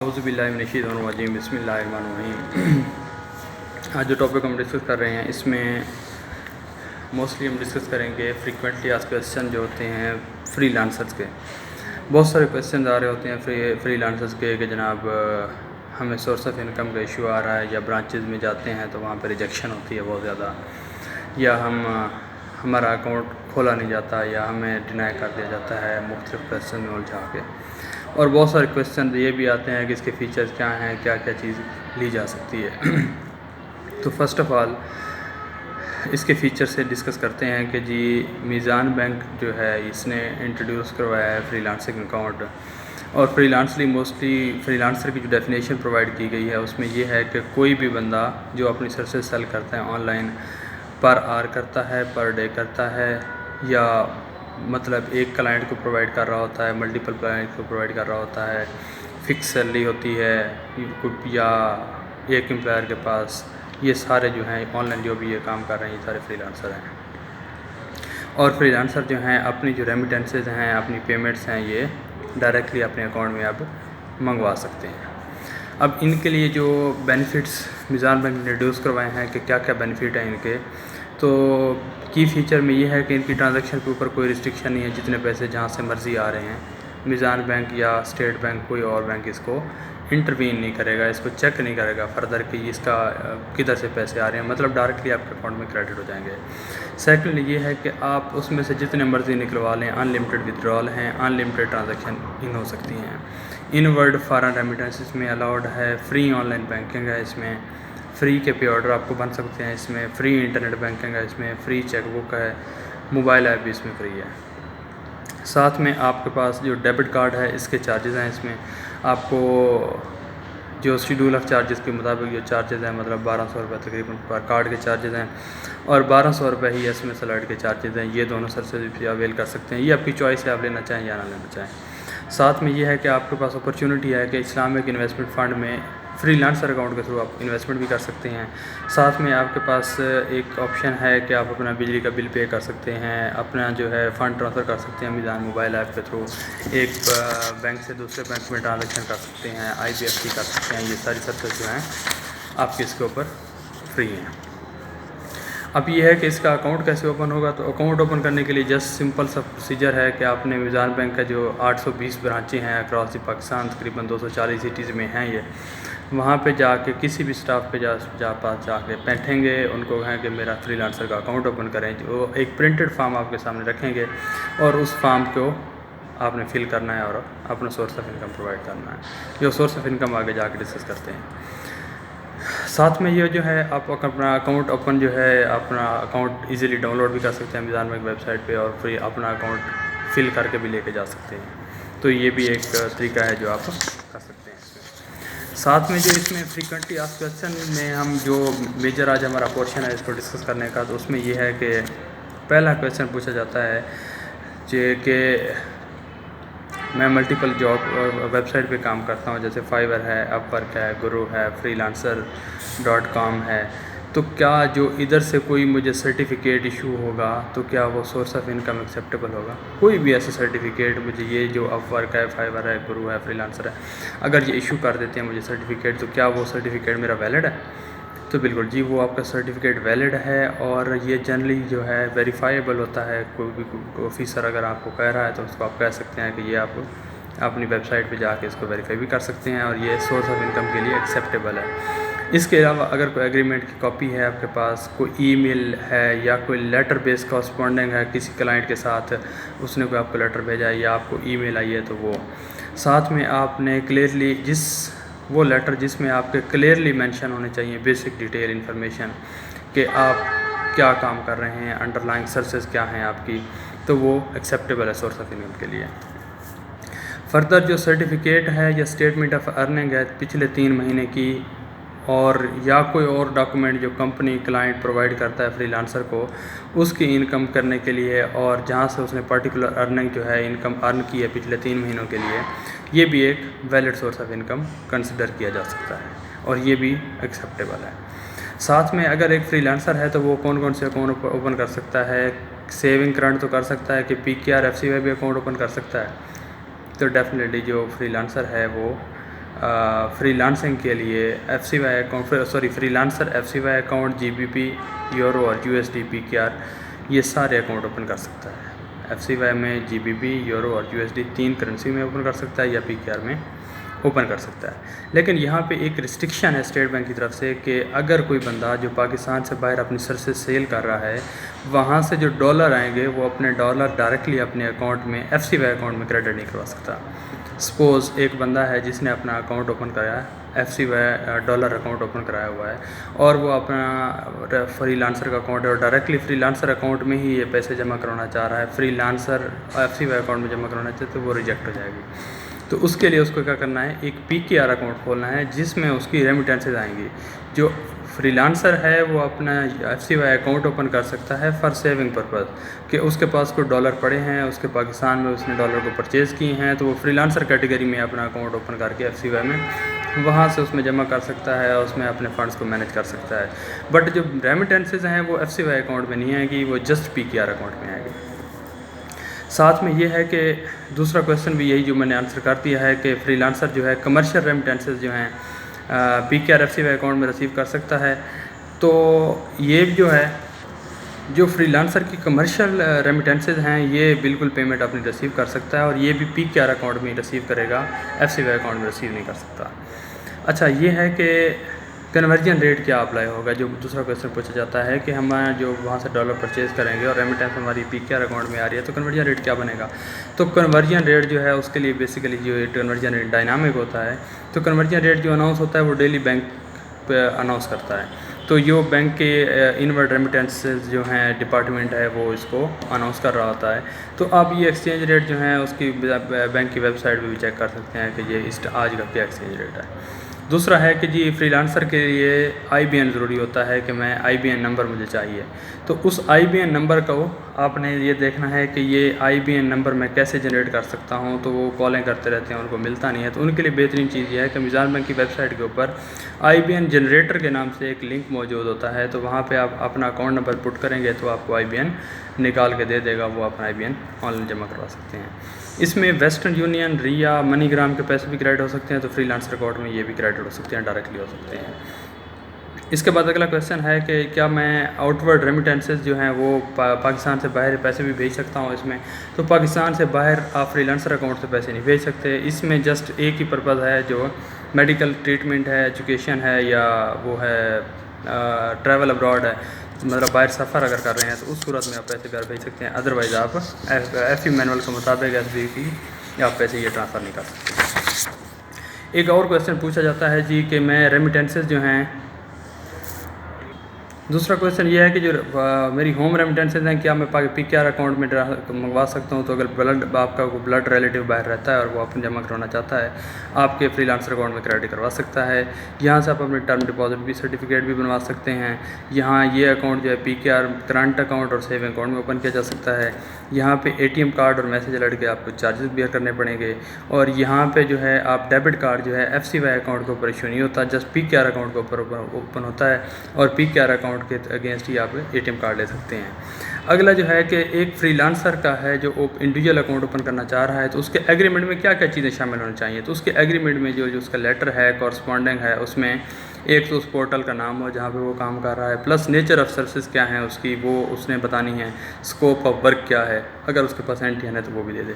औज़ुबिल्लाहिमिनश्शैतानिर्रजीम बिस्मिल्लाहिर्रहमानिर्रहीम। आज जो टॉपिक हम डिस्कस कर रहे हैं इसमें मोस्टली हम डिस्कस करेंगे फ्रीक्वेंटली आस्क्ड क्वेश्चन जो होते हैं फ्रीलांसर्स के। बहुत सारे क्वेश्चन आ रहे होते हैं फ्रीलांसर्स के कि जनाब हमें सोर्स ऑफ इनकम का इशू आ रहा है, या ब्रांचेस में जाते हैं तो वहाँ पर रिजेक्शन होती है बहुत ज़्यादा, या हमारा अकाउंट खोला नहीं जाता, या हमें डिनाई कर दिया जाता है मुख्तलिफ क्वेश्चन में उलझा के। और बहुत सारे क्वेश्चन ये भी आते हैं कि इसके फ़ीचर्स क्या हैं, क्या क्या चीज़ ली जा सकती है। तो फ़र्स्ट ऑफ़ ऑल इसके फ़ीचर से डिस्कस करते हैं कि जी मीज़ान बैंक जो है इसने इंट्रोड्यूस करवाया है फ्रीलांसिंग अकाउंट। और फ्रीलांसर की जो डेफिनेशन प्रोवाइड की गई है उसमें यह है कि कोई भी बंदा जो अपनी सर्विसेज सेल करता है ऑनलाइन पर आवर करता है, पर डे करता है, या मतलब एक क्लाइंट को प्रोवाइड कर रहा होता है, मल्टीपल क्लाइंट को प्रोवाइड कर रहा होता है, फ़िक्स सैलरी होती है, या एक एम्प्लॉयर के पास, ये सारे जो हैं ऑनलाइन जो भी ये काम कर रहे हैं ये सारे फ्रीलांसर हैं। और फ्रीलांसर जो हैं अपनी जो रेमिटेंसेज हैं, अपनी पेमेंट्स हैं, ये डायरेक्टली अपने अकाउंट में अब मंगवा सकते हैं। अब इनके लिए जो बेनिफिट्स मीज़ान बैंक ने इंट्रोड्यूस करवाए हैं कि क्या क्या बेनिफिट हैं इनके, तो की फ़ीचर में ये है कि इनकी ट्रांजैक्शन के ऊपर कोई रिस्ट्रिक्शन नहीं है, जितने पैसे जहाँ से मर्ज़ी आ रहे हैं मीज़ान बैंक या स्टेट बैंक कोई और बैंक इसको इंटरवीन नहीं करेगा, इसको चेक नहीं करेगा फर्दर कि इसका किधर से पैसे आ रहे हैं, मतलब डायरेक्टली आपके अकाउंट में क्रेडिट हो जाएंगे। सेकंड ये है कि आप उसमें से जितने मर्ज़ी निकलवा लें, अनलिमिटेड विड्रॉल हैं, अनलिमिटेड ट्रांजैक्शन इन हो सकती हैं। इनवर्ड फॉरेन रेमिटेंसेस में अलाउड है, फ्री ऑनलाइन बैंकिंग है, इसमें फ्री के पे ऑर्डर आपको बन सकते हैं, इसमें फ्री इंटरनेट बैंकिंग है, इसमें फ्री चेकबुक है, मोबाइल ऐप भी इसमें फ्री है। साथ में आपके पास जो डेबिट कार्ड है इसके चार्जेस हैं, इसमें आपको जो शेड्यूल ऑफ चार्जेस के मुताबिक जो चार्जेस हैं, मतलब 1200 रुपये तकरीबन पर कार्ड के चार्जेस हैं, और 1200 रुपये ही SMS अलर्ट के चार्जेस हैं। ये दोनों सर्विसेज भी अवेल कर सकते हैं, ये आपकी चॉइस है, आप लेना चाहें या ना लेना चाहें। साथ में ये है कि आपके पास अपॉर्चुनिटी है कि इस्लामिक इन्वेस्टमेंट फ़ंड में फ्रीलांसर अकाउंट के थ्रू आप इन्वेस्टमेंट भी कर सकते हैं। साथ में आपके पास एक ऑप्शन है कि आप अपना बिजली का बिल पे कर सकते हैं, अपना जो है फ़ंड ट्रांसफ़र कर सकते हैं मीज़ान मोबाइल ऐप के थ्रू, एक बैंक से दूसरे बैंक में ट्रांजेक्शन कर सकते हैं, IBFC कर सकते हैं। ये सारी सर्विस जो हैं आपके इसके ऊपर फ्री हैं। अब ये है कि इसका अकाउंट कैसे ओपन होगा, तो अकाउंट ओपन करने के लिए जस्ट सिंपल सा प्रोसीजर है कि आपने मीज़ान बैंक का जो 820 ब्रांचें हैं अक्रॉस द पाकिस्तान, तकरीबन 240 सिटीज़ में हैं ये, वहाँ पे जाके किसी भी स्टाफ पे जाके बैठेंगे, उनको कहें कि मेरा फ्रीलांसर का अकाउंट ओपन करें, जो एक प्रिंटेड फार्म आपके सामने रखेंगे और उस फार्म को आपने फिल करना है और अपना सोर्स ऑफ इनकम प्रोवाइड करना है। जो सोर्स ऑफ इनकम आगे जाके डिस्कस करते हैं। साथ में ये जो है आप अपना अकाउंट ओपन जो है अपना अकाउंट इजीली डाउनलोड भी कर सकते हैं मीज़ान बैंक वेबसाइट पे, और फिर अपना अकाउंट फिल करके भी लेके जा सकते हैं। तो ये भी एक तरीका है जो आप कर सकते हैं इसमें। साथ में जो इसमें फ्रीक्वेंटली आस्क्ड क्वेश्चन में हम जो मेजर आज हमारा पोर्शन है इसको डिस्कस करने का, तो उसमें ये है कि पहला क्वेश्चन पूछा जाता है कि मैं मल्टीपल जॉब और वेबसाइट पे काम करता हूँ, जैसे फाइवर है, अपवर्क है, गुरु है, freelancer.com है, तो क्या जो इधर से कोई मुझे सर्टिफिकेट इशू होगा तो क्या वो सोर्स ऑफ इनकम एक्सेप्टेबल होगा? कोई भी ऐसा सर्टिफिकेट मुझे, ये जो अपवर्क है, फाइवर है, गुरु है, फ्रीलांसर है, अगर ये इशू कर देते हैं मुझे सर्टिफिकेट, तो क्या वो सर्टिफिकेट मेरा वैलिड है? तो बिल्कुल जी, वो आपका सर्टिफिकेट वैलिड है, और ये जनरली जो है वेरीफाइबल होता है। कोई भी ऑफिसर अगर आपको कह रहा है तो उसको आप कह सकते हैं कि ये आप अपनी वेबसाइट पे जाके इसको वेरीफाई भी कर सकते हैं, और ये सोर्स ऑफ इनकम के लिए एक्सेप्टेबल है। इसके अलावा अगर कोई एग्रीमेंट की कॉपी है आपके पास, कोई ईमेल है, या कोई लेटर बेस्ड कॉरस्पॉन्डिंग है किसी क्लाइंट के साथ, उसने कोई आपको लेटर भेजा है या आपको ईमेल आई है, तो वो साथ में आपने क्लियरली वो लेटर जिसमें आपके क्लियरली मेंशन होने चाहिए बेसिक डिटेल इन्फॉर्मेशन कि आप क्या काम कर रहे हैं, अंडरलाइंग सर्विसेज क्या हैं आपकी, तो वो एक्सेप्टेबल है सोर्स ऑफ इनकम के लिए। फर्दर जो सर्टिफिकेट है या स्टेटमेंट ऑफ अर्निंग है पिछले 3 महीने की, और या कोई और डॉक्यूमेंट जो कंपनी क्लाइंट प्रोवाइड करता है फ्रीलांसर को उसकी इनकम करने के लिए, और जहाँ से उसने पर्टिकुलर अर्निंग जो है इनकम अर्न की है पिछले 3 महीनों के लिए, ये भी एक valid source of income consider किया जा सकता है, और ये भी एक्सेप्टेबल है। साथ में अगर एक फ्रीलांसर है तो वो कौन कौन से अकाउंट ओपन कर सकता है? सेविंग करंट तो कर सकता है कि PKR FC में भी अकाउंट ओपन कर सकता है। तो डेफिनेटली जो फ्रीलांसर है वो फ्रीलांसिंग के लिए FCY account freelancer FCY account, GBP, euro और USD, PKR ये सारे अकाउंट ओपन कर सकता है। FCY में GBP, यूरो और USD 3 करेंसी में ओपन कर सकता है या PKR में ओपन कर सकता है। लेकिन यहाँ पे एक रिस्ट्रिक्शन है स्टेट बैंक की तरफ से कि अगर कोई बंदा जो पाकिस्तान से बाहर अपनी सर्विसेज सेल कर रहा है, वहाँ से जो डॉलर आएंगे वो अपने डॉलर डायरेक्टली अपने अकाउंट में FCY अकाउंट में क्रेडिट नहीं करवा सकता। सपोज़ एक बंदा है जिसने अपना अकाउंट ओपन कराया है, FCY डॉलर अकाउंट ओपन कराया हुआ है और वो अपना फ्रीलांसर का अकाउंट है और डायरेक्टली फ्रीलांसर अकाउंट में ही ये पैसे जमा करवाना चाह रहा है, फ्रीलांसर FCY अकाउंट में जमा करवाना चाहते तो वो रिजेक्ट हो जाएगी। तो उसके लिए उसको क्या करना है, एक PKR अकाउंट खोलना है जिसमें उसकी रेमिटेंसेज आएंगी। जो फ्रीलांसर है वो अपना FCY अकाउंट ओपन कर सकता है फॉर सेविंग पर्पज़, कि उसके पास कोई डॉलर पड़े हैं, उसके पाकिस्तान में उसने डॉलर को परचेज़ किए हैं, तो वो फ्रीलांसर कैटेगरी में अपना अकाउंट ओपन करके FCY में वहाँ से उसमें जमा कर सकता है और उसमें अपने फ़ंड्स को मैनेज कर सकता है। बट जो रेमिटेंसेज हैं वो FCY अकाउंट में नहीं आएगी, वो जस्ट PKR अकाउंट में आएगी। साथ में ये है कि दूसरा क्वेश्चन भी यही जो मैंने आंसर कर दिया है कि फ्रीलांसर जो है कमर्शियल रेमिटेंसेज जो हैं PKR FCY अकाउंट में रिसीव कर सकता है। तो ये जो है जो फ्रीलांसर की कमर्शियल रेमिटेंसेज हैं ये बिल्कुल पेमेंट अपनी रिसीव कर सकता है और ये भी PKR अकाउंट में रिसीव करेगा, FCY अकाउंट में रिसीव नहीं कर सकता। अच्छा, ये है कि कन्वर्जन रेट क्या अप्लाई होगा। जो दूसरा क्वेश्चन पूछा जाता है कि हम जो वहाँ से डॉलर परचेज़ करेंगे और रेमिटेंस हमारी PKR अकाउंट में आ रही है तो कन्वर्जन रेट क्या बनेगा। तो कन्वर्जन रेट जो है उसके लिए बेसिकली जो कन्वर्जन रेट डायनामिक होता है। तो कन्वर्जन रेट जो अनाउंस होता है वो डेली बैंक पे अनाउंस करता है। तो जो बैंक के इनवर्ड रेमिटेंसेज जो हैं डिपार्टमेंट है वो इसको अनाउंस कर रहा होता है। तो आप ये एक्सचेंज रेट जो है उसकी बैंक की वेबसाइट पर भी चेक कर सकते हैं कि ये आज का क्या एक्सचेंज रेट है। दूसरा है कि जी फ्रीलांसर के लिए IBN ज़रूरी होता है कि मैं IBN नंबर मुझे चाहिए। तो उस IBN नंबर को आपने ये देखना है कि ये IBN नंबर मैं कैसे जनरेट कर सकता हूँ। तो वो कॉलें करते रहते हैं, उनको मिलता नहीं है। तो उनके लिए बेहतरीन चीज़ ये है कि मिज़ान बैंक की वेबसाइट के ऊपर IBN जनरेटर के नाम से एक लिंक मौजूद होता है। तो वहाँ पर आप अपना अकाउंट नंबर पुट करेंगे तो आपको IBN निकाल के दे देगा, वो अपना IBN ऑनलाइन जमा करवा सकते हैं। इसमें वेस्टर्न यूनियन, रिया, मनीग्राम के पैसे भी क्रेडिट हो सकते हैं। तो फ्रीलांसर अकाउंट में ये भी क्रेडिट हो सकते हैं, डायरेक्टली हो सकते हैं। इसके बाद अगला क्वेश्चन है कि क्या मैं आउटवर्ड रेमिटेंसेज जो हैं वो पाकिस्तान से बाहर पैसे भी भेज सकता हूँ इसमें। तो पाकिस्तान से बाहर आप फ्रीलांसर अकाउंट से पैसे नहीं भेज सकते। इसमें जस्ट एक ही पर्पज़ है, जो मेडिकल ट्रीटमेंट है, एजुकेशन है या वो है ट्रैवल अब्रॉड है, मतलब बाहर सफ़र अगर कर रहे हैं तो उस सूरत में आप पैसे घर भेज सकते हैं। अदरवाइज़ आप FE मैनुअल के मुताबिक SB की आप पैसे ये ट्रांसफ़र नहीं कर सकते। एक और क्वेश्चन पूछा जाता है जी कि मैं रेमिटेंसेज जो हैं, दूसरा क्वेश्चन ये है कि जो मेरी होम रेमिटेंसेज हैं क्या मैं PKR अकाउंट में मंगवा सकता हूँ। तो अगर आपका ब्लड रिलेटिव बाहर रहता है और वो अपन जमा करवाना चाहता है, आपके फ्रीलांसर अकाउंट में क्रेडिट करवा सकता है। यहाँ से आप अपने टर्म डिपॉजिट भी सर्टिफिकेट भी बनवा सकते हैं। यहाँ ये अकाउंट जो है PKR करंट अकाउंट और सेविंग अकाउंट में ओपन किया जा सकता है। यहाँ पे ATM कार्ड और मैसेज अलर्ट के आपको चार्जेस बियर करने पड़ेंगे। और यहाँ पे जो है आप डेबिट कार्ड जो है FCY अकाउंट के ऊपर इशू नहीं होता, जस्ट PKR अकाउंट के ऊपर ओपन होता है और PKR अकाउंट के अगेंस्ट ही आप ATM कार्ड ले सकते हैं। अगला जो है कि एक फ्रीलांसर का है जो इंडिविजुअल अकाउंट ओपन करना चाह रहा है, तो उसके एग्रीमेंट में क्या क्या चीज़ें शामिल होनी चाहिए। तो उसके एग्रीमेंट में जो उसका लेटर है, कॉरस्पॉन्डिंग है, उसमें एक तो उस पोर्टल का नाम हो जहाँ पे वो काम कर रहा है, प्लस नेचर ऑफ सर्विसेज क्या है उसकी, वो उसने बतानी है, स्कोप ऑफ वर्क क्या है, अगर उसके पास NTN है तो वो भी दे दे।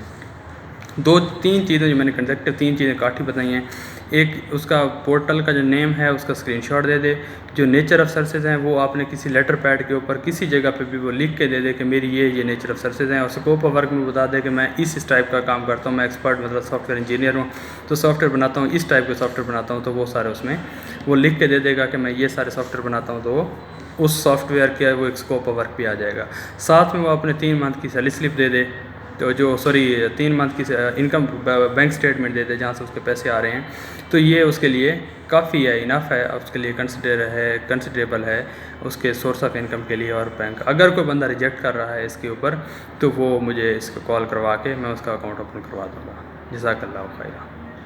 2-3 चीज़ें जो मैंने कंडक्टिव 3 चीज़ें काफ़ी बताई हैं। एक उसका पोर्टल का जो नेम है उसका स्क्रीनशॉट दे दे। जो नेचर ऑफ सर्विसेज हैं वो आपने किसी लेटर पैड के ऊपर किसी जगह पे भी वो लिख के दे दे कि मेरी ये नेचर ऑफ सर्विसेज हैं। और स्कोप ऑफ वर्क में बता दे कि मैं इस टाइप का काम करता हूँ, मैं एक्सपर्ट मतलब सॉफ्टवेयर इंजीनियर हूँ, तो सॉफ्टवेयर बनाता हूँ, इस टाइप के सॉफ्टवेयर बनाता हूँ। तो वो सारे उसमें वो लिख के दे देगा कि मैं ये सारे सॉफ्टवेयर बनाता हूँ, तो उस सॉफ्टवेयर के वो एक स्कोप ऑफ वर्क भी आ जाएगा। साथ में वो अपने 3 मंथ की सैलरी स्लिप दे दे, तो 3 मंथ की इनकम बैंक स्टेटमेंट दे दे जहाँ से उसके पैसे आ रहे हैं। तो ये उसके लिए काफ़ी है, इनफ है, उसके लिए कंसिडरेबल है उसके सोर्स ऑफ इनकम के लिए। और बैंक अगर कोई बंदा रिजेक्ट कर रहा है इसके ऊपर तो वो मुझे इसको कॉल करवा के मैं उसका अकाउंट ओपन करवा दूँगा। जज़ाकल्लाहु खैर।